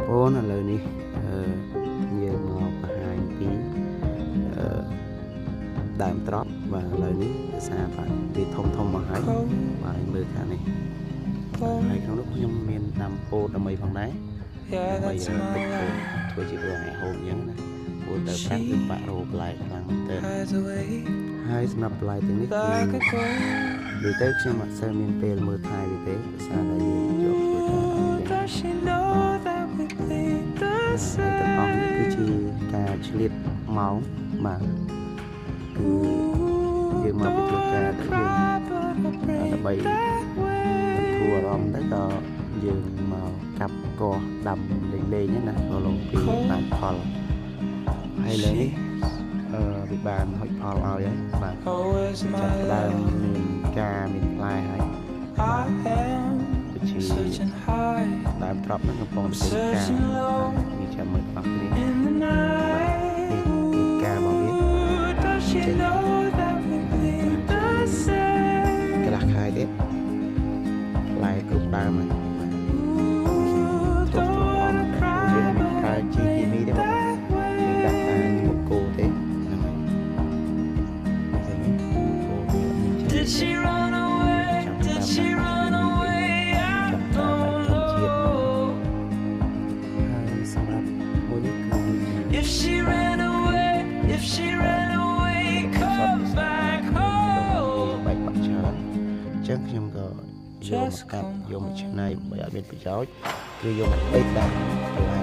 អូនឥឡូវនេះយើងមកបង្ហាញពីដើមត្រប់បាទឥឡូវនេះភាសាបាទវាធំមកហើយបាទមើលខាងនេះហើយក្នុងនោះខ្ញុំមានដាំពោតដើម្បីផងដែរដើម្បីទឹកពោតធ្វើជាវាហូបអញ្ចឹងណាពោតទៅប្រាក់គឺបាក់រោបន្លែខ្លាំងមែនទែនហើយសម្រាប់បន្លែទាំងនេះគឺនិយាយទៅខ្ញុំអត់សូវមានពេលមើលថែវាទេភាសាតែយើងយកធ្វើតាមទាំងអស់នេះគឺជាការឆ្លៀតម៉ោងបាទគឺយើងមកពីធ្វើការតែយើងដើម្បីបន្ធូរអារម្មណ៍ទៅក៏យើងមកកាប់កោះដាំលេងៗណាក៏លងពីបានផលហើយលើនេះវាបានហុចផលឲ្យហើយបាទចាប់ដើមមានការមានផ្លែហើយជាដើមត្រប់ហ្នឹងកំពុងធ្វើការវាចាំមើលអស់នេះការមកវាចេញកន្លះខែទៀតផ្លែគ្រប់ដើមហើយគ្រប់អស់យើងមានការជីគីមីទេបងយើងដាក់តាមមុខគោទេហ្នឹងហើយ Did she run away Did she run away I don't know ហើយសម្រាប់មួយនេះគឺ If she ran away If she ran away come back home បែកបាក់ច្រើនអញ្ចឹងខ្ញុំក៏យកមកកាត់យកមកឆ្នៃដើម្បីឲ្យមានប្រយោជន៍គឺយកមកដេកដាក់បន្លែ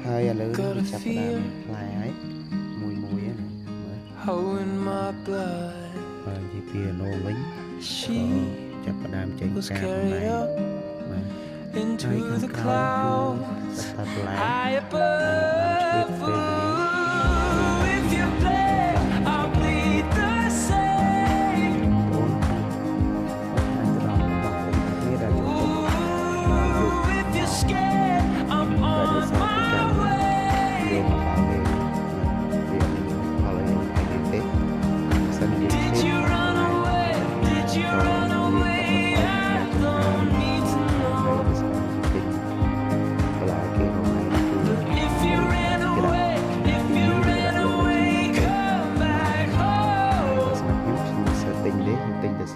ហើយឥឡូវចាប់ផ្ដើមផ្លែហើយមួយណាបាទនិយាយពីណូវិញក៏ចាប់ផ្ដើមចេញការផងដែរបាទហើយខាងក្រោយគឺសត្វផ្លែហើយបានឆ្លៀតពេល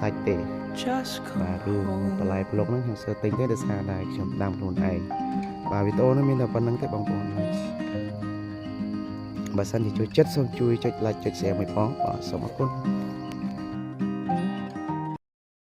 សាច់ទេបាទគឺបន្លែប្លុកហ្នឹងខ្ញុំសើទិញទេដោយសារតែខ្ញុំដាំខ្លួនឯងបាទវីដេអូនេះមានតែប៉ុណ្្នឹងទេបងប្អូនបើសិនជាចូលចិត្តសូមជួយចុច like ចុច share មួយផងបាទសូមអរគុណ